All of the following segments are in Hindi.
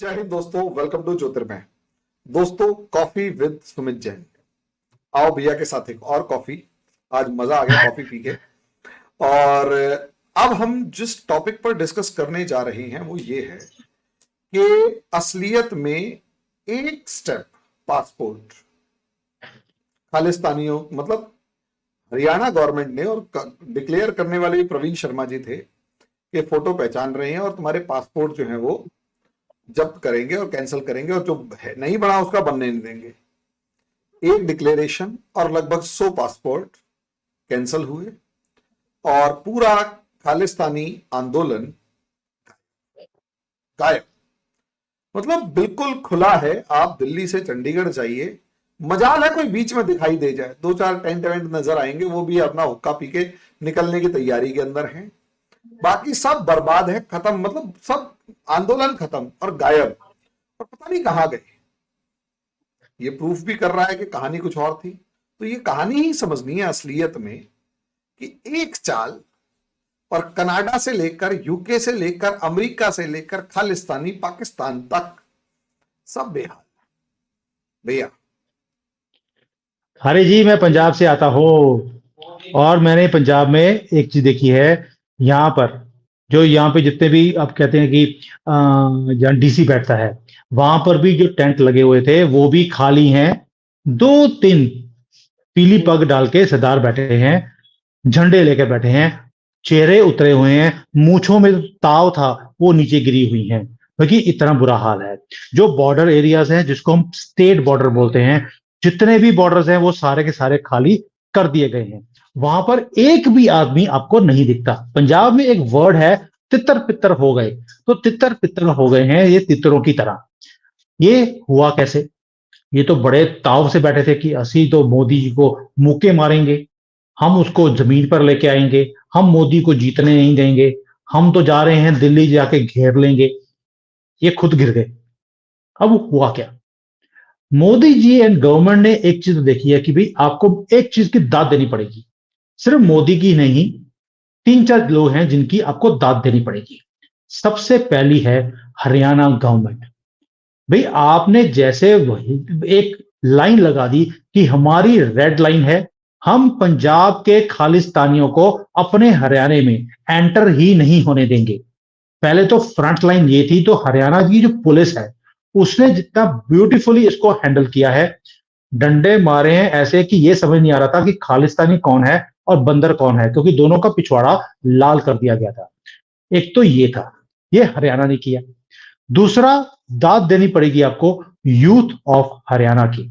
जय हिंद दोस्तों, वेलकम टू ज्योतिर्मय। दोस्तों, कॉफी विद सुमित जैन। आओ भैया के साथ एक और कॉफी। आज मजा आ गया कॉफी पी के। और अब हम जिस टॉपिक पर डिस्कस करने जा रहे हैं वो ये है कि असलियत में एक स्टेप पासपोर्ट खालिस्तानियों मतलब हरियाणा गवर्नमेंट ने और डिक्लेयर करने वाले प्रवीण शर्मा जी थे कि फोटो पहचान रहे हैं और तुम्हारे पासपोर्ट जो है वो जब्त करेंगे और कैंसिल करेंगे और जो नहीं बना उसका बनने नहीं देंगे। एक डिक्लेरेशन और लगभग 100 पासपोर्ट कैंसिल हुए और पूरा खालिस्तानी आंदोलन गायब। मतलब बिल्कुल खुला है। आप दिल्ली से चंडीगढ़ जाइए, मजाल है कोई बीच में दिखाई दे जाए, 2-4 टेंट वेंट नजर आएंगे, वो भी अपना हुक्का पी के निकलने की तैयारी के अंदर हैं। बाकी सब बर्बाद है, खत्म। मतलब सब आंदोलन खत्म और गायब और पता नहीं कहां गए। ये प्रूफ भी कर रहा है कि कहानी कुछ और थी। तो ये कहानी ही समझनी है असलियत में कि एक चाल और कनाडा से लेकर यूके से लेकर अमेरिका से लेकर खालिस्तानी पाकिस्तान तक सब बेहाल भैया। अरे जी, मैं पंजाब से आता हूँ और मैंने पंजाब में एक चीज देखी है। यहाँ पर यहाँ पे जितने भी आप कहते हैं कि जहाँ डीसी बैठता है, वहां पर भी जो टेंट लगे हुए थे वो भी खाली हैं। 2-3 पीली पग डाल के सरदार बैठे हैं, झंडे लेकर बैठे हैं, चेहरे उतरे हुए हैं, मूंछों में ताव था वो नीचे गिरी हुई हैं, क्योंकि इतना बुरा हाल है। जो बॉर्डर एरियाज हैं, जिसको हम स्टेट बॉर्डर बोलते हैं, जितने भी बॉर्डर्स हैं वो सारे के सारे खाली कर दिए गए हैं। वहां पर एक भी आदमी आपको नहीं दिखता। पंजाब में एक वर्ड है, तितर पितर हो गए। तो तितर पितर हो गए हैं ये तितरों की तरह। ये हुआ कैसे? ये तो बड़े ताव से बैठे थे कि असी तो मोदी जी को मुक्के मारेंगे, हम उसको जमीन पर लेके आएंगे, हम मोदी को जीतने नहीं देंगे, हम तो जा रहे हैं दिल्ली जाके घेर लेंगे। ये खुद गिर गए। अब हुआ क्या? मोदी जी एंड गवर्नमेंट ने एक चीज देखी है कि भाई आपको एक चीज की दाद देनी पड़ेगी। सिर्फ मोदी की नहीं, 3-4 लोग हैं जिनकी आपको दाद देनी पड़ेगी। सबसे पहली है हरियाणा गवर्नमेंट। भाई आपने जैसे वही एक लाइन लगा दी कि हमारी रेड लाइन है, हम पंजाब के खालिस्तानियों को अपने हरियाणा में एंटर ही नहीं होने देंगे। पहले तो फ्रंट लाइन ये थी, तो हरियाणा की जो पुलिस है उसने जितना ब्यूटीफुली इसको हैंडल किया है। डंडे मारे हैं ऐसे कि ये समझ नहीं आ रहा था कि खालिस्तानी कौन है और बंदर कौन है, क्योंकि दोनों का पिछवाड़ा लाल कर दिया गया था। एक तो ये था, ये हरियाणा ने किया। दूसरा, दाद देनी पड़ेगी आपको यूथ ऑफ हरियाणा की।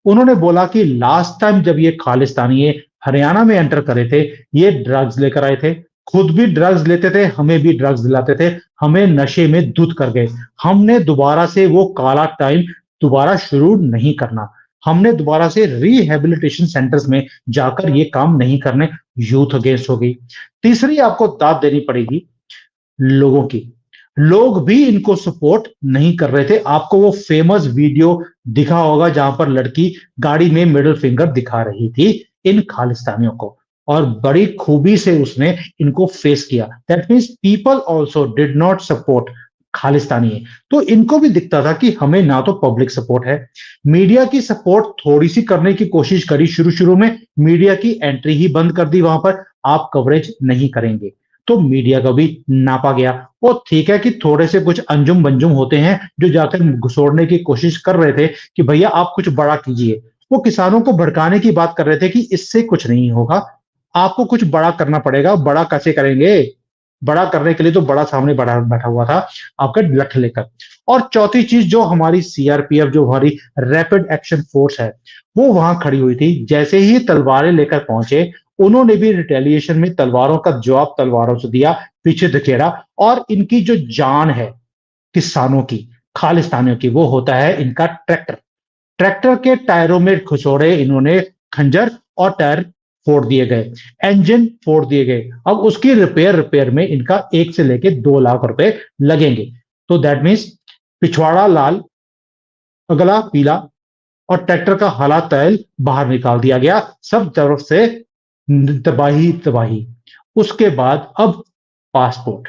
उन्होंने बोला कि लास्ट टाइम जब ये खालिस्तानी हरियाणा में एंटर करे थे, ये ड्रग्स लेकर आए थे, खुद भी ड्रग्स लेते थे, हमें भी ड्रग्स दिलाते थे, हमें नशे में धुत कर गए। हमने दोबारा से वो काला टाइम दोबारा शुरू नहीं करना। हमने दोबारा से रिहेबिलिटेशन सेंटर्स में जाकर ये काम नहीं करने। यूथ अगेंस्ट हो गई। तीसरी आपको दाद देनी पड़ेगी लोगों की। लोग भी इनको सपोर्ट नहीं कर रहे थे। आपको वो फेमस वीडियो दिखा होगा जहां पर लड़की गाड़ी में मिडिल फिंगर दिखा रही थी इन खालिस्तानियों को, और बड़ी खूबी से उसने इनको फेस किया। That means people also did not support Khalistani है। तो इनको भी दिखता था कि हमें ना तो पब्लिक सपोर्ट है, मीडिया की सपोर्ट थोड़ी सी करने की कोशिश करी शुरू शुरू में, मीडिया की एंट्री ही बंद कर दी। वहां पर आप कवरेज नहीं करेंगे तो मीडिया का भी नापा गया। वो ठीक है कि थोड़े से कुछ अंजुम बंजुम होते हैं जो जाकर घुसोड़ने की कोशिश कर रहे थे कि भैया आप कुछ बड़ा कीजिए। वो किसानों को भड़काने की बात कर रहे थे कि इससे कुछ नहीं होगा, आपको कुछ बड़ा करना पड़ेगा। बड़ा कैसे करेंगे? बड़ा करने के लिए तो बड़ा सामने बड़ा बैठा हुआ था आपका लठ लेकर। और चौथी चीज, जो हमारी सीआरपीएफ, जो हमारी रैपिड एक्शन फोर्स है, वो वहां खड़ी हुई थी। जैसे ही तलवारें लेकर पहुंचे, उन्होंने भी रिटेलिएशन में तलवारों का जवाब तलवारों से दिया, पीछे धकेला। और इनकी जो जान है किसानों की, खालिस्तानियों की, वो होता है इनका ट्रैक्टर। ट्रैक्टर के टायरों में घुसोड़े इन्होंने खंजर और टायर फोड़ दिए गए, इंजन फोड़ दिए गए। अब उसकी रिपेयर में इनका 1 से लेके 2 लाख रुपए लगेंगे। तो दैट मीन्स पिछवाड़ा लाल, अगला पीला, और ट्रैक्टर का हला तैल बाहर निकाल दिया गया। सब तरफ से तबाही तबाही। उसके बाद अब पासपोर्ट,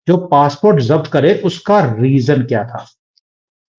जो पासपोर्ट जब्त करे उसका रीजन क्या था?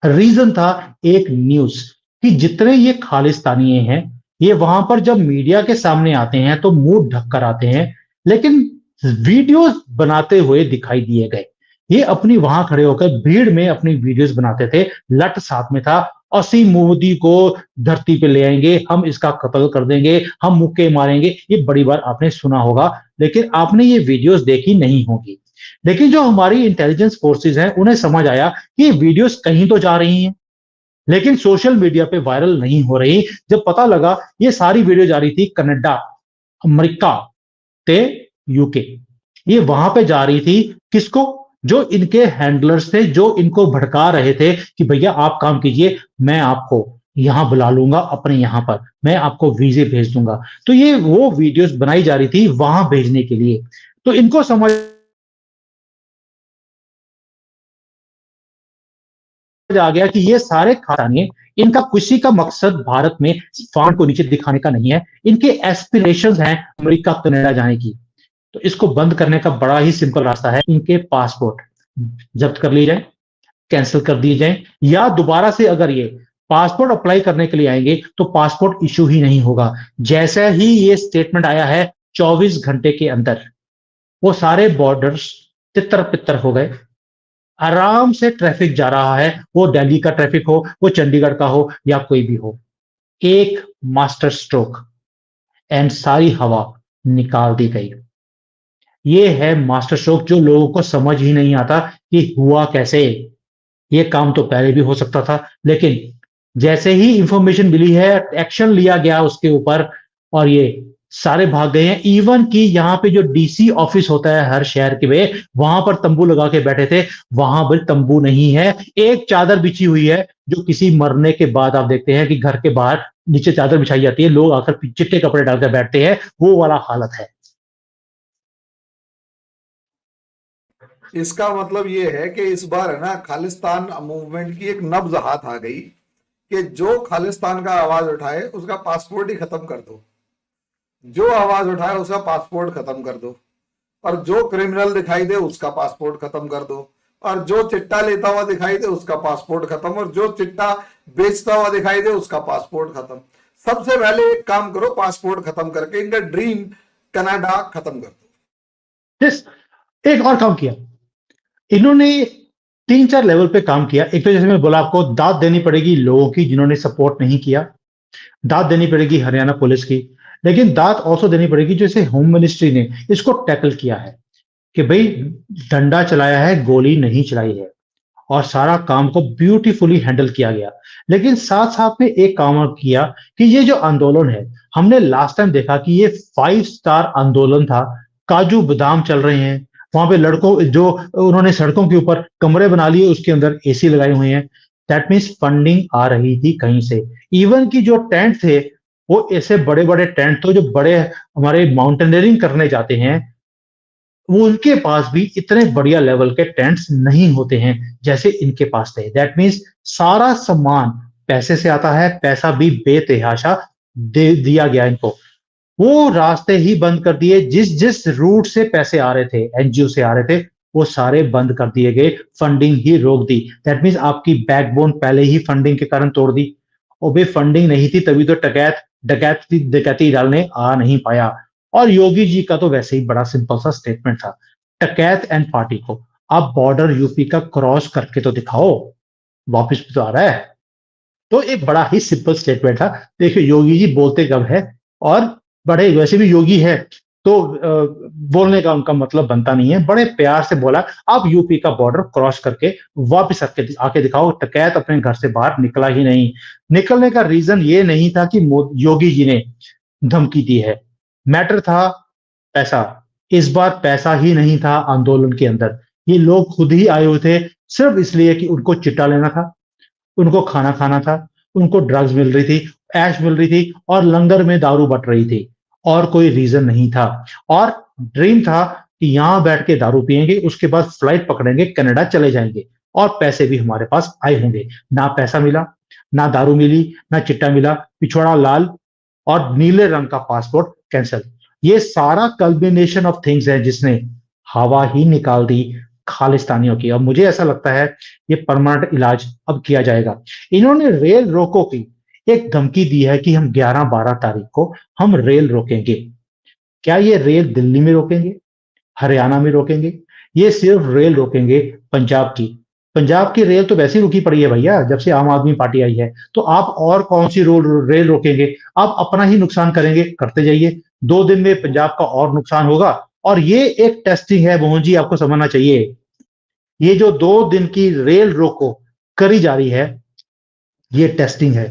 रीजन था एक न्यूज कि जितने ये खालिस्तानी हैं, ये वहां पर जब मीडिया के सामने आते हैं तो मुंह ढककर आते हैं, लेकिन वीडियोस बनाते हुए दिखाई दिए गए। ये अपनी वहां खड़े होकर भीड़ में अपनी वीडियोस बनाते थे, लट साथ में था, असी मोदी को धरती पे ले आएंगे, हम इसका कत्ल कर देंगे, हम मुक्के मारेंगे, ये बड़ी बार आपने सुना होगा, लेकिन आपने ये वीडियोस देखी नहीं होगी। लेकिन जो हमारी इंटेलिजेंस फोर्सेस हैं, उन्हें समझ आया कि ये वीडियोस कहीं तो जा रही हैं, लेकिन सोशल मीडिया पे वायरल नहीं हो रही। जब पता लगा ये सारी वीडियो जा रही थी कनाडा, अमेरिका ते यूके, ये वहां पे जा रही थी, किसको? जो इनके हैंडलर्स थे, जो इनको भड़का रहे थे कि भैया आप काम कीजिए, मैं आपको यहां बुला लूंगा, अपने यहां पर मैं आपको वीजे भेज दूंगा। तो ये वो वीडियोस बनाई जा रही थी वहां भेजने के लिए। तो इनको समझ आ गया कि ये सारे खाने, इनका किसी का मकसद भारत में फांड को नीचे दिखाने का नहीं है, इनके एस्पिरेशंस हैं अमेरिका कनाडा जाने की। तो इसको बंद करने का बड़ा ही सिंपल रास्ता है, इनके पासपोर्ट जब्त कर लिए जाए, कैंसिल कर दिए जाए, या दोबारा से अगर ये पासपोर्ट अप्लाई करने के लिए आएंगे तो पासपोर्ट इशू ही नहीं होगा। जैसे ही ये स्टेटमेंट आया है 24 घंटे के अंदर वो सारे बॉर्डर्स तितर पितर हो गए, आराम से ट्रैफिक जा रहा है, वो दिल्ली का ट्रैफिक हो, वो चंडीगढ़ का हो, या कोई भी हो। एक मास्टर स्ट्रोक एंड सारी हवा निकाल दी गई। ये है मास्टर स्ट्रोक, जो लोगों को समझ ही नहीं आता कि हुआ कैसे। ये काम तो पहले भी हो सकता था, लेकिन जैसे ही इंफॉर्मेशन मिली है, एक्शन लिया गया उसके ऊपर, और ये सारे भाग गए हैं। इवन कि यहाँ पे जो डीसी ऑफिस होता है हर शहर के में, वहां पर तंबू लगा के बैठे थे, वहां पर तंबू नहीं है, एक चादर बिछी हुई है। जो किसी मरने के बाद आप देखते हैं कि घर के बाहर नीचे चादर बिछाई जाती है, लोग आकर चिट्टे कपड़े डालकर बैठते हैं, वो वाला हालत है। इसका मतलब ये है कि इस बार है ना, खालिस्तान मूवमेंट की एक नब्ज हाथ आ गई कि जो खालिस्तान का आवाज उठाए उसका पासपोर्ट ही खत्म कर दो, जो आवाज उठाए उसका पासपोर्ट खत्म कर दो, और जो क्रिमिनल दिखाई दे उसका पासपोर्ट खत्म कर दो, और जो चिट्टा लेता हुआ दिखाई दे उसका पासपोर्ट खत्म, और जो चिट्टा बेचता हुआ दिखाई दे उसका पासपोर्ट खत्म। सबसे पहले एक काम करो, पासपोर्ट खत्म करके इनका ड्रीम कनाडा खत्म कर दो। Yes, एक और काम किया इन्होंने, 3-4 लेवल पे काम किया। एक तो जैसे मैं बोला आपको, दाद देनी पड़ेगी लोगों की जिन्होंने सपोर्ट नहीं किया, दाद देनी पड़ेगी हरियाणा पुलिस की, लेकिन दाद ऑल्सो देनी पड़ेगी जैसे होम मिनिस्ट्री ने इसको टैकल किया है कि भाई डंडा चलाया है, गोली नहीं चलाई है, और सारा काम को ब्यूटीफुली हैंडल किया गया। लेकिन साथ साथ में एक काम और किया कि ये जो आंदोलन है, हमने लास्ट टाइम देखा कि ये 5 स्टार आंदोलन था, काजू बादाम चल रहे हैं वहां पे, लड़कों जो उन्होंने सड़कों के ऊपर कमरे बना लिए, उसके अंदर एसी लगाए हुए हैं। दैट मीन्स फंडिंग आ रही थी कहीं से। इवन की जो टेंट थे, वो ऐसे बड़े बड़े टेंट थे जो बड़े हमारे माउंटेनियरिंग करने जाते हैं, वो उनके पास भी इतने बढ़िया लेवल के टेंट्स नहीं होते हैं जैसे इनके पास थे। दैट मीन्स सारा सामान पैसे से आता है, पैसा भी बेतहाशा दे दिया गया इनको। वो रास्ते ही बंद कर दिए, जिस जिस रूट से पैसे आ रहे थे, एनजीओ से आ रहे थे, वो सारे बंद कर दिए गए, फंडिंग ही रोक दी। दैट मीन्स आपकी बैकबोन पहले ही फंडिंग के कारण तोड़ दी। और भाई फंडिंग नहीं थी तभी तो डकैती डकैती डालने आ नहीं पाया। और योगी जी का तो वैसे ही बड़ा सिंपल सा स्टेटमेंट था, टकैत एंड पार्टी को आप बॉर्डर यूपी का क्रॉस करके तो दिखाओ, वापस भी तो आ रहा है। तो एक बड़ा ही सिंपल स्टेटमेंट था। देखिए योगी जी बोलते कब है, और बड़े वैसे भी योगी है तो बोलने का उनका मतलब बनता नहीं है, बड़े प्यार से बोला आप यूपी का बॉर्डर क्रॉस करके वापस आके दिखाओ। टकैत अपने घर से बाहर निकला ही नहीं। निकलने का रीजन ये नहीं था कि योगी जी ने धमकी दी है, मैटर था पैसा। इस बार पैसा ही नहीं था आंदोलन के अंदर, ये लोग खुद ही आए हुए थे सिर्फ इसलिए कि उनको चिट्टा लेना था, उनको खाना खाना था, उनको ड्रग्स मिल रही थी, ऐश मिल रही थी, और लंगर में दारू बट रही थी, और कोई रीजन नहीं था। और ड्रीम था कि यहां बैठ के दारू पिएंगे, उसके बाद फ्लाइट पकड़ेंगे, कनाडा चले जाएंगे, और पैसे भी हमारे पास आए होंगे। ना पैसा मिला, ना दारू मिली, ना चिट्टा मिला, पिछवाड़ा लाल और नीले रंग का पासपोर्ट कैंसिल। ये सारा कल्बिनेशन ऑफ थिंग्स है जिसने हवा ही निकाल दी खालिस्तानियों की। अब मुझे ऐसा लगता है ये परमानेंट इलाज अब किया जाएगा। इन्होंने रेल रोको की एक धमकी दी है कि हम 11-12 तारीख को हम रेल रोकेंगे। क्या ये रेल दिल्ली में रोकेंगे, हरियाणा में रोकेंगे? ये सिर्फ रेल रोकेंगे पंजाब की। पंजाब की रेल तो वैसे ही रुकी पड़ी है भैया, जब से आम आदमी पार्टी आई है। तो आप और कौन सी रेल रोकेंगे? आप अपना ही नुकसान करेंगे, करते जाइए। 2 दिन में पंजाब का और नुकसान होगा। और ये एक टेस्टिंग है मोहन जी, आपको समझना चाहिए। ये जो 2 दिन की रेल रोको करी जा रही है, ये टेस्टिंग है।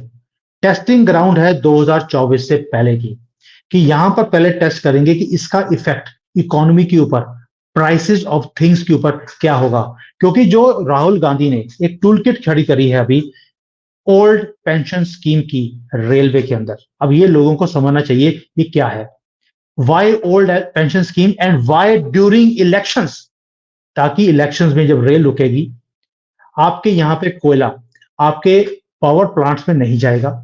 टेस्टिंग ग्राउंड है 2024 से पहले की, कि यहां पर पहले टेस्ट करेंगे कि इसका इफेक्ट इकोनॉमी के ऊपर, प्राइसेस ऑफ थिंग्स के ऊपर क्या होगा। क्योंकि जो राहुल गांधी ने एक टूल किट खड़ी करी है अभी ओल्ड पेंशन स्कीम की रेलवे के अंदर, अब ये लोगों को समझना चाहिए ये क्या है। Why old pension scheme and why during elections, ताकि इलेक्शंस में जब रेल रुकेगी, आपके यहां पे कोयला आपके पावर प्लांट्स में नहीं जाएगा।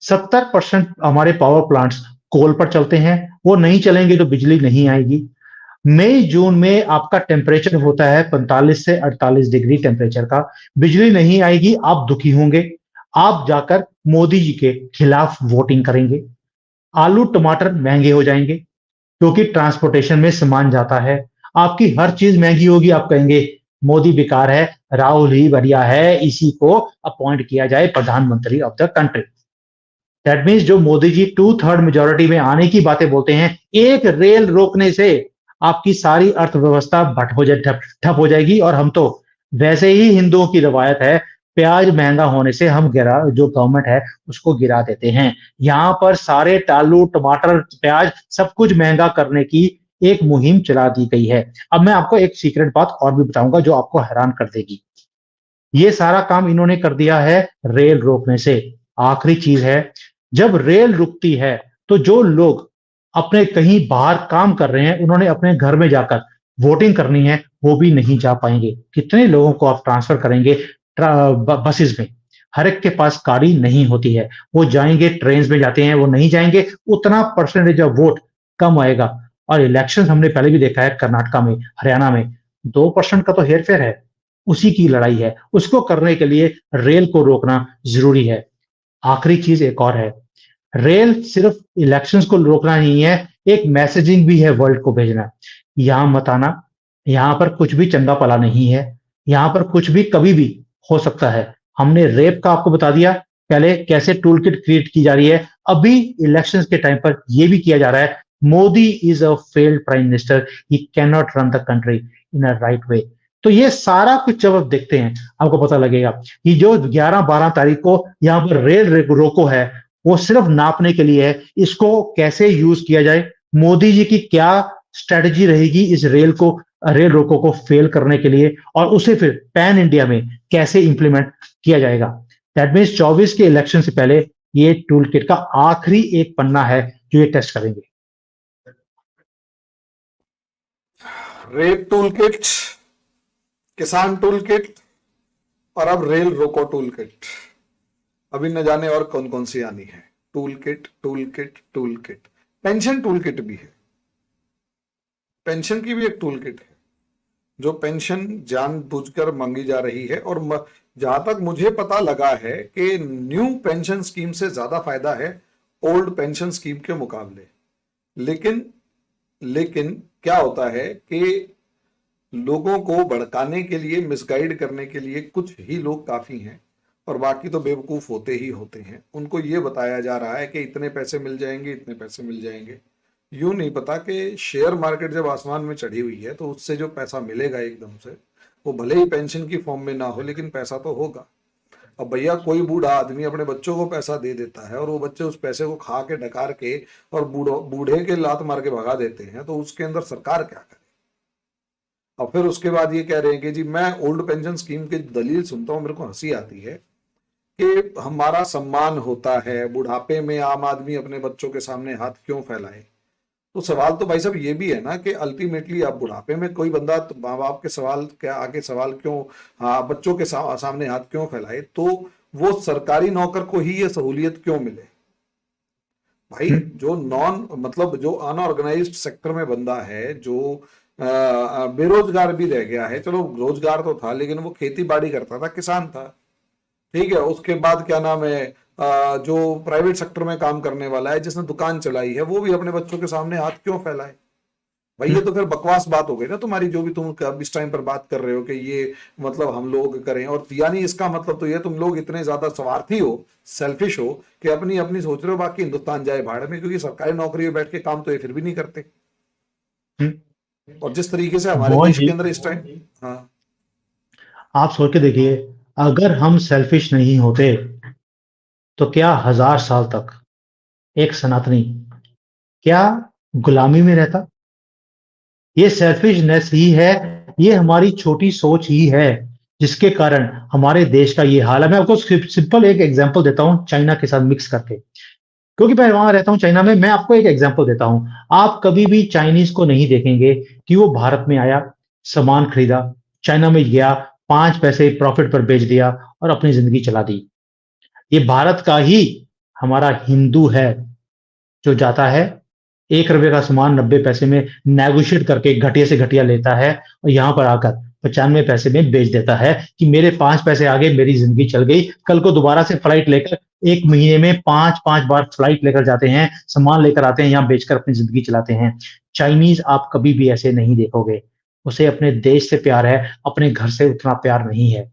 70% हमारे पावर प्लांट्स कोल पर चलते हैं, वो नहीं चलेंगे तो बिजली नहीं आएगी। मई जून में आपका टेम्परेचर होता है 45 से 48 डिग्री टेम्परेचर का, बिजली नहीं आएगी, आप दुखी होंगे, आप जाकर मोदी जी के खिलाफ वोटिंग करेंगे। आलू टमाटर महंगे हो जाएंगे क्योंकि ट्रांसपोर्टेशन में सामान जाता है, आपकी हर चीज महंगी होगी। आप कहेंगे मोदी बेकार है, राहुल ही बढ़िया है, इसी को अपॉइंट किया जाए प्रधानमंत्री of the country. That means जो मोदी जी 2/3 मेजोरिटी में आने की बातें बोलते हैं, एक रेल रोकने से आपकी सारी अर्थव्यवस्था भट हो जाए, ठप हो जाएगी। और हम तो वैसे ही हिंदुओं की रवायत है, प्याज महंगा होने से हम गिरा, जो गवर्नमेंट है उसको गिरा देते हैं। यहां पर सारे आलू टमाटर प्याज सब कुछ महंगा करने की एक मुहिम चला दी गई है। अब मैं आपको एक सीक्रेट बात और भी बताऊंगा जो आपको हैरान कर देगी। ये सारा काम इन्होंने कर दिया है रेल रोकने से। आखिरी चीज है, जब रेल रुकती है तो जो लोग अपने कहीं बाहर काम कर रहे हैं, उन्होंने अपने घर में जाकर वोटिंग करनी है, वो भी नहीं जा पाएंगे। कितने लोगों को आप ट्रांसफर करेंगे बसेस में? हर एक के पास गाड़ी नहीं होती है, वो जाएंगे ट्रेन में जाते हैं, वो नहीं जाएंगे, उतना परसेंटेज ऑफ वोट कम आएगा। और इलेक्शन हमने पहले भी देखा है कर्नाटका में, हरियाणा में 2% का तो हेरफेर है, उसी की लड़ाई है। उसको करने के लिए रेल को रोकना जरूरी है। आखिरी चीज एक और है, रेल सिर्फ इलेक्शंस को रोकना नहीं है, एक मैसेजिंग भी है वर्ल्ड को भेजना। यहां मत आना, यहां पर कुछ भी चंगा भला नहीं है, यहां पर कुछ भी कभी भी हो सकता है। हमने रेप का आपको बता दिया पहले कैसे टूल किट क्रिएट की जा रही है, अभी इलेक्शंस के टाइम पर यह भी किया जा रहा है। Modi is a failed prime minister, he can not run the country in a right way. तो ये सारा कुछ जब आप देखते हैं आपको पता लगेगा कि जो 11-12 तारीख को यहाँ पर रेल रोको है, वो सिर्फ नापने के लिए है, इसको कैसे यूज किया जाए, मोदी जी की क्या स्ट्रेटजी रहेगी इस रेल रोको को फेल करने के लिए, और उसे फिर पैन इंडिया में कैसे इंप्लीमेंट किया जाएगा। दैट मीन्स 24 के इलेक्शन से पहले ये टूल किट का आखिरी एक पन्ना है जो ये टेस्ट करेंगे। रेप टूल किट, किसान टूल किट, और अब रेल रोको टूल किट। अभी न जाने और कौन कौन सी आनी है। Tool kit tool kit tool kit. Pension tool kit भी है, पेंशन की भी एक टूल किट है, जो पेंशन जानबूझकर मांगी जा रही है। और जहां तक मुझे पता लगा है कि न्यू पेंशन स्कीम से ज्यादा फायदा है ओल्ड पेंशन स्कीम के मुकाबले। लेकिन लेकिन क्या होता है कि लोगों को भड़काने के लिए, मिसगाइड करने के लिए कुछ ही लोग काफी हैं, और बाकी तो बेवकूफ होते ही होते हैं। उनको ये बताया जा रहा है कि इतने पैसे मिल जाएंगे, इतने पैसे मिल जाएंगे। यूं नहीं पता कि शेयर मार्केट जब आसमान में चढ़ी हुई है तो उससे जो पैसा मिलेगा एकदम से, वो भले ही पेंशन की फॉर्म में ना हो, लेकिन पैसा तो होगा। अब भैया कोई बूढ़ा आदमी अपने बच्चों को पैसा दे देता है और वो बच्चे उस पैसे को खा के डकार के और बूढ़े के लात मार के भगा देते हैं, तो उसके अंदर सरकार क्या करे। और फिर उसके बाद ये कह रहे हैं कि जी, मैं ओल्ड पेंशन स्कीम की दलील सुनता हूँ, मेरे को हंसी आती है कि हमारा सम्मान होता है, बुढ़ापे में आम आदमी अपने बच्चों के सामने हाथ क्यों फैलाए। तो सवाल तो भाई साहब ये भी है ना कि अल्टीमेटली आप बुढ़ापे में कोई बंदा तो माँ बाप के सवाल क्या आगे सवाल क्यों, हाँ, बच्चों के सामने हाथ क्यों फैलाए, तो वो सरकारी नौकर को ही ये सहूलियत क्यों मिले। भाई जो जो अनऑर्गेनाइज्ड सेक्टर में बंदा है, जो बेरोजगार भी रह गया है। चलो रोजगार तो था, लेकिन वो खेती बाड़ी करता था, किसान था, ठीक है। उसके बाद क्या नाम है, जो प्राइवेट सेक्टर में काम करने वाला है, जिसने दुकान चलाई है, वो भी अपने बच्चों के सामने हाथ क्यों फैलाए? भाई ये तो फिर बकवास बात हो गई ना तुम्हारी, जो भी तुम अब इस टाइम पर बात कर रहे हो कि ये मतलब हम लोग करें, और यानी इसका मतलब तो ये तुम लोग इतने ज्यादा स्वार्थी हो, सेल्फिश हो, कि अपनी अपनी सोच रहे हो, बाकी हिंदुस्तान जाए भाड़ में, क्योंकि सरकारी नौकरी में बैठ के काम तो ये फिर भी नहीं करते। और जिस तरीके से हमारे मोहन देश जी, के अंदर इस टाइम, हाँ, आप सोच के देखिए, अगर हम सेल्फिश नहीं होते तो क्या 1000 साल तक एक सनातनी क्या गुलामी में रहता? ये सेल्फिशनेस ही है, ये हमारी छोटी सोच ही है, जिसके कारण हमारे देश का ये हाल है। मैं आपको सिंपल एक एग्जांपल देता हूं चाइना के साथ मिक्स करके, क्योंकि मैं वहां रहता हूं चाइना में। मैं आपको एक एग्जांपल देता हूं। आप कभी भी चाइनीज को नहीं देखेंगे कि वो भारत में आया, सामान खरीदा, चाइना में गया, 5 पैसे प्रॉफिट पर बेच दिया और अपनी जिंदगी चला दी। ये भारत का ही हमारा हिंदू है जो जाता है, 1 रुपए का सामान 90 पैसे में नेगोशिएट करके घटिया से घटिया लेता है और यहां पर आकर 95 पैसे में बेच देता है कि मेरे 5 पैसे आगे, मेरी जिंदगी चल गई। कल को दोबारा से फ्लाइट लेकर 1 महीने में 5-5 बार फ्लाइट लेकर जाते हैं, सामान लेकर आते हैं, यहाँ बेचकर अपनी जिंदगी चलाते हैं। चाइनीज आप कभी भी ऐसे नहीं देखोगे। उसे अपने देश से प्यार है, अपने घर से उतना प्यार नहीं है।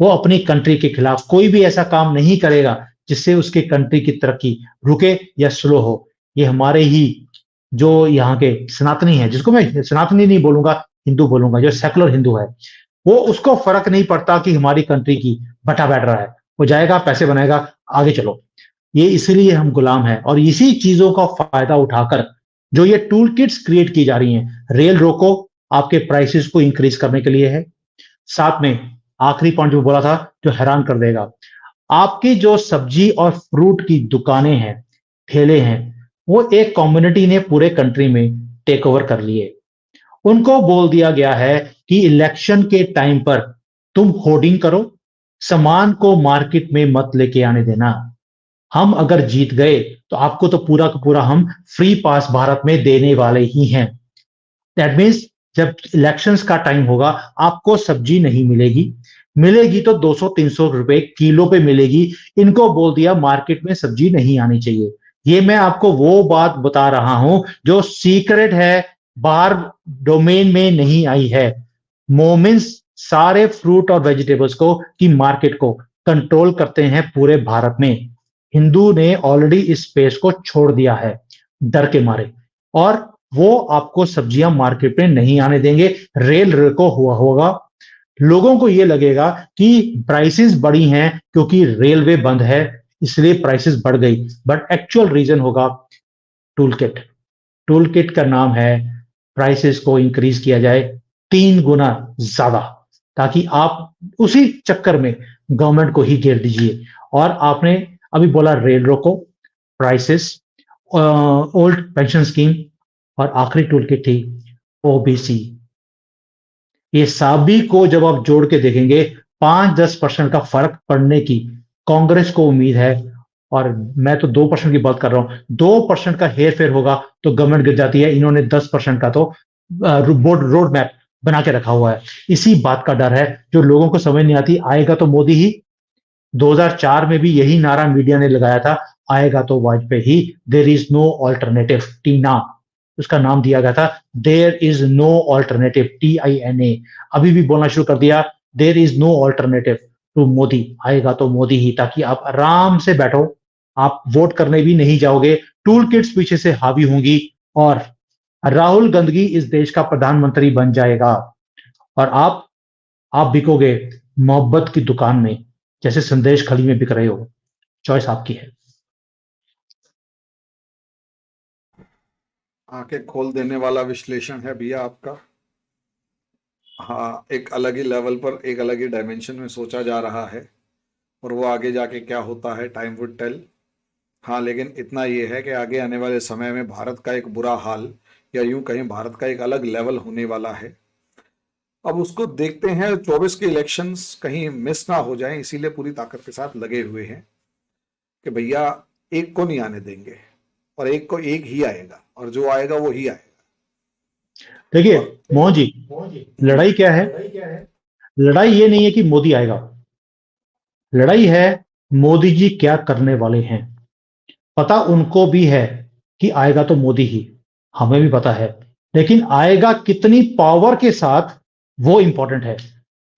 वो अपनी कंट्री के खिलाफ कोई भी ऐसा काम नहीं करेगा जिससे उसके कंट्री की तरक्की रुके या स्लो हो। ये हमारे ही जो यहाँ के सनातनी है, जिसको मैं सनातनी नहीं बोलूंगा, हिंदू बोलूंगा, जो सेकुलर हिंदू है, वो उसको फर्क नहीं पड़ता कि हमारी कंट्री की बटा बैठ रहा है। वो जाएगा, पैसे बनाएगा, आगे चलो। ये इसीलिए हम गुलाम हैं, और इसी चीजों का फायदा उठाकर जो ये टूल किट्स क्रिएट की जा रही हैं, रेल रोको आपके प्राइसेस को इंक्रीज करने के लिए है। साथ में आखिरी पॉइंट जो बोला था, जो हैरान कर देगा, आपकी जो सब्जी और फ्रूट की दुकानें हैं, ठेले हैं, वो एक कम्युनिटी ने पूरे कंट्री में टेक ओवर कर लिए। उनको बोल दिया गया है कि इलेक्शन के टाइम पर तुम होर्डिंग करो, सामान को मार्केट में मत लेके आने देना। हम अगर जीत गए तो आपको तो पूरा का पूरा हम फ्री पास भारत में देने वाले ही हैं। दैट मीन्स जब इलेक्शंस का टाइम होगा, आपको सब्जी नहीं मिलेगी, मिलेगी तो 200-300 रुपए किलो पे मिलेगी। इनको बोल दिया मार्केट में सब्जी नहीं आनी चाहिए। ये मैं आपको वो बात बता रहा हूं जो सीक्रेट है, बाहर डोमेन में नहीं आई है। मोमिन्स सारे फ्रूट और वेजिटेबल्स को की मार्केट को कंट्रोल करते हैं पूरे भारत में। हिंदू ने ऑलरेडी इस स्पेस को छोड़ दिया है डर के मारे, और वो आपको सब्जियां मार्केट में नहीं आने देंगे। रेल रोको हुआ होगा, लोगों को ये लगेगा कि प्राइसेस बढ़ी हैं क्योंकि रेलवे बंद है, इसलिए प्राइसेस बढ़ गई, बट एक्चुअल रीजन होगा टूल किट। टूल किट का नाम है प्राइसेस को इंक्रीज किया जाए 3 गुना ज्यादा, ताकि आप उसी चक्कर में गवर्नमेंट को ही घेर दीजिए। और आपने अभी बोला रेल रोको, प्राइसेस, ओल्ड पेंशन स्कीम, और आखिरी टूल किट थी ओबीसी। ये सभी को जब आप जोड़ के देखेंगे, 5-10% का फर्क पड़ने की कांग्रेस को उम्मीद है। और मैं तो 2% की बात कर रहा हूं, 2% का हेर फेर होगा तो गवर्नमेंट गिर जाती है। इन्होंने 10% का तो रोड मैप बना के रखा हुआ है। इसी बात का डर है जो लोगों को समझ नहीं आती। आएगा तो मोदी ही, 2004 में भी यही नारा मीडिया ने लगाया था, आएगा तो वाजपेयी ही, there is no alternative, TINA उसका नाम दिया गया था। There is no alternative, TINA। अभी भी बोलना शुरू कर दिया, there is no alternative to Modi, आएगा तो मोदी ही, ताकि आप आराम से बैठो, आप वोट करने भी नहीं जाओगे, टूल किट्स पीछे से हावी होंगी, और राहुल गांधी इस देश का प्रधानमंत्री बन जाएगा। और आप बिकोगे मोहब्बत की दुकान में, जैसे संदेश खली में बिक रहे हो। चॉइस आपकी है। आंखें खोल देने वाला विश्लेषण है भैया आपका। हाँ, एक अलग ही लेवल पर, एक अलग ही डायमेंशन में सोचा जा रहा है, और वो आगे जाके क्या होता है, टाइम वुड टेल। हाँ, लेकिन इतना ये है कि आगे आने वाले समय में भारत का एक बुरा हाल, या यूं कहें भारत का एक अलग लेवल होने वाला है। अब उसको देखते हैं, 24 के इलेक्शंस कहीं मिस ना हो जाएं, इसीलिए पूरी ताकत के साथ लगे हुए हैं कि भैया एक को नहीं आने देंगे, और एक को एक ही आएगा, और जो आएगा वो ही आएगा। देखिए और मोहन जी, लड़ाई क्या है? लड़ाई ये नहीं है कि मोदी आएगा, लड़ाई है मोदी जी क्या करने वाले हैं। पता उनको भी है कि आएगा तो मोदी ही, हमें भी पता है, लेकिन आएगा कितनी पावर के साथ, वो इंपॉर्टेंट है।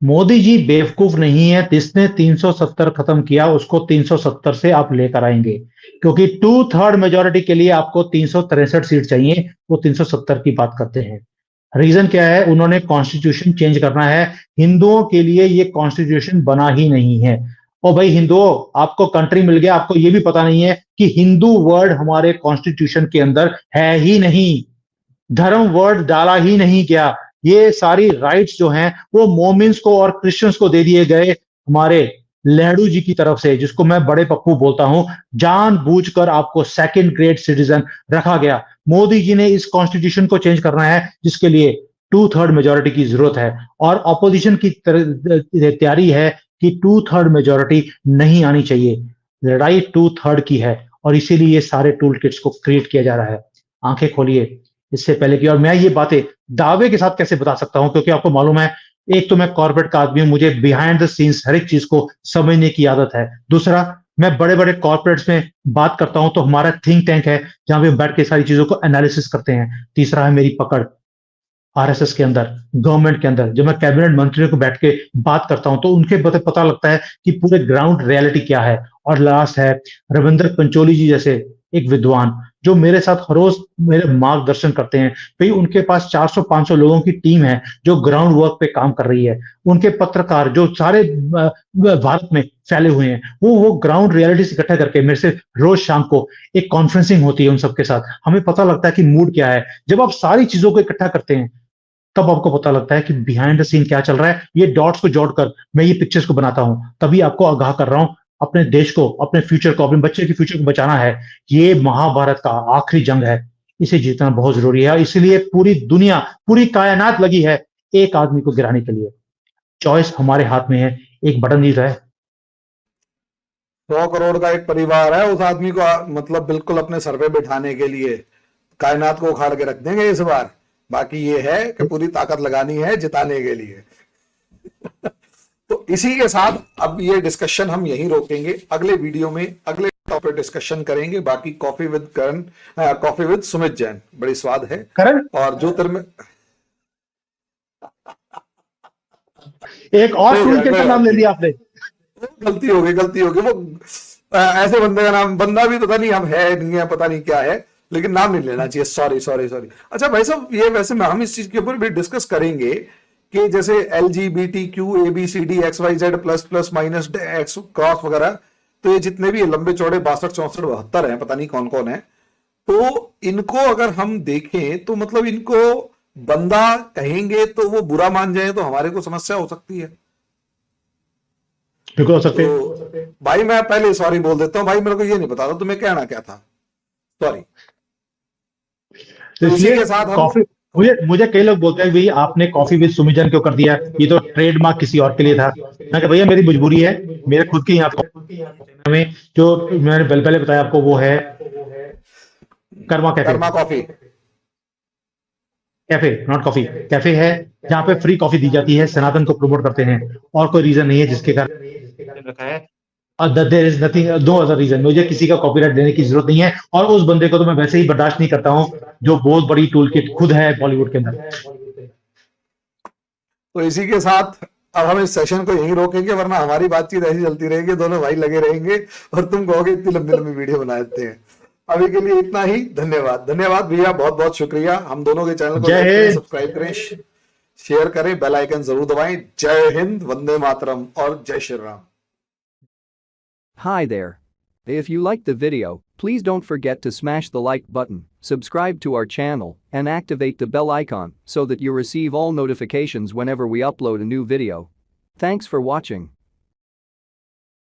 मोदी जी बेवकूफ नहीं है, जिसने 370 खत्म किया उसको 370 से आप लेकर आएंगे, क्योंकि 2/3 मेजोरिटी के लिए आपको 363 सीट चाहिए, वो 370 की बात करते हैं। रीजन क्या है? उन्होंने कॉन्स्टिट्यूशन चेंज करना है। हिंदुओं के लिए ये कॉन्स्टिट्यूशन बना ही नहीं है। और भाई हिंदुओं, आपको कंट्री मिल गया, आपको ये भी पता नहीं है कि हिंदू वर्ड हमारे कॉन्स्टिट्यूशन के अंदर है ही नहीं, धर्म वर्ड डाला ही नहीं गया। ये सारी राइट्स जो हैं वो मोमिन्स को और क्रिश्चियंस को दे दिए गए हमारे लेहड़ू जी की तरफ से, जिसको मैं बड़े पप्पू बोलता हूं। जानबूझकर आपको सेकंड ग्रेड सिटीजन रखा गया। मोदी जी ने इस कॉन्स्टिट्यूशन को चेंज करना है, जिसके लिए 2/3 मेजोरिटी की जरूरत है, और ऑपोजिशन की तैयारी है कि 2/3 मेजोरिटी नहीं आनी चाहिए। लड़ाई 2/3 की है, और इसीलिए ये सारे टूल किट्स को क्रिएट किया जा रहा है। आंखें खोलिए इससे पहले की। और मैं ये बातें दावे के साथ कैसे बता सकता हूं, क्योंकि आपको मालूम है, एक तो मैं कॉर्पोरेट का आदमी हूं, मुझे बिहाइंड द सीन्स हर एक चीज को समझने की आदत है। दूसरा, मैं बड़े बड़े कॉर्पोरेट्स में बात करता हूं तो हमारा थिंक टैंक है, जहां पे बैठ के सारी चीजों को एनालिसिस करते हैं। तीसरा है मेरी पकड़ आरएसएस के अंदर, गवर्नमेंट के अंदर। जब मैं कैबिनेट मंत्रियों को बैठ के बात करता हूं तो उनके पता लगता है कि पूरे ग्राउंड रियलिटी क्या है। और लास्ट है रविंद्र पंचोली जी जैसे एक विद्वान, जो मेरे साथ हर रोज मेरे मार्गदर्शन करते हैं। भाई उनके पास 400-500 लोगों की टीम है जो ग्राउंड वर्क पे काम कर रही है। उनके पत्रकार जो सारे भारत में फैले हुए हैं, वो ग्राउंड रियलिटी से इकट्ठा करके मेरे से रोज शाम को एक कॉन्फ्रेंसिंग होती है उन सबके साथ। हमें पता लगता है कि मूड क्या है। जब आप सारी चीजों को इकट्ठा करते हैं, तब आपको पता लगता है कि बिहाइंड द सीन क्या चल रहा है। ये डॉट्स को जोड़कर मैं ये पिक्चर्स को बनाता हूं, तभी आपको आगाह कर रहा हूं। अपने देश को, अपने फ्यूचर को, अपने बच्चे के फ्यूचर को बचाना है। ये महाभारत का आखिरी जंग है, इसे जीतना बहुत जरूरी है। इसलिए पूरी दुनिया, पूरी कायनात लगी है एक आदमी को गिराने के लिए। चॉइस हमारे हाथ में है, एक बटन नहीं रहा है। 100 करोड़ का एक परिवार है, उस आदमी को मतलब बिल्कुल अपने सर पे बिठाने के लिए कायनात को उखाड़ के रख देंगे इस बार। बाकी ये है कि पूरी ताकत लगानी है जिताने के लिए। तो इसी के साथ अब ये डिस्कशन हम यहीं रोकेंगे। अगले वीडियो में अगले टॉपिक डिस्कशन करेंगे। बाकी coffee with Karan, coffee with Sumit Jain बड़ी स्वाद है। करण, और ज्योतिर्मय एक और टूल किट का नाम ले लिया आपने। गलती हो गई, गलती हो गई। वो ऐसे बंदे का नाम, बंदा भी पता नहीं हम है नहीं है, पता नहीं क्या है, लेकिन नाम नहीं लेना चाहिए। Sorry sorry sorry. अच्छा भाई साहब, ये वैसे हम इस चीज के ऊपर भी डिस्कस करेंगे कि जैसे LGBTQ ABCD XYZ plus plus minus x cross वगैरह, तो ये जितने भी लंबे चौड़े 62 64 72 हैं, पता नहीं कौन कौन है, तो इनको अगर हम देखें तो मतलब इनको बंदा कहेंगे तो वो बुरा मान जाए तो हमारे को समस्या हो सकती है। बिल्कुल हो सकते हैं। तो भाई मैं पहले सॉरी बोल देता हूँ भाई, मेरे को ये नहीं पता था तुम्हें कहना क्या था, सॉरी। तो तो इसी इसलिए के साथ हम कॉफी, मुझे मुझे कई लोग बोलते हैं भाई आपने कॉफी विद सुमिजन क्यों कर दिया, ये तो ट्रेडमार्क किसी और के लिए था। मैं कहा भैया मेरी मजबूरी है, मेरे खुद की यहाँ पे में जो मैंने पहले बताया आपको, वो है Karma cafe. Karma coffee cafe, not coffee, cafe है जहाँ पे फ्री कॉफी दी जाती है। सनातन को प्रमोट करते हैं, और कोई रीजन नहीं है जिसके कारण रखा है। There is nothing, no other reason. मुझे किसी का कॉपीराइट देने की जरूरत नहीं है, और उस बंदे को तो मैं वैसे ही बर्दाश्त नहीं करता हूं जो बहुत बड़ी टूल किट खुद है बॉलीवुड के अंदर। तो इसी के साथ अब हम इस सेशन को यहीं रोकेंगे, वरना हमारी बातचीत ऐसी चलती रहेगी, दोनों भाई लगे रहेंगे और तुम कहोगे इतनी लंबी लंबी वीडियो बना देते हैं। अभी के लिए इतना ही। धन्यवाद, धन्यवाद भैया, बहुत बहुत शुक्रिया। हम दोनों के चैनल को लाइक करें, सब्सक्राइब करें, शेयर करें, बेल आइकन जरूर दबाएं। जय हिंद, वंदे मातरम और जय Shri Ram. Hi there. If you liked the video, please don't forget to smash the like button, subscribe to our channel, and activate the bell icon so that you receive all notifications whenever we upload a new video. Thanks for watching.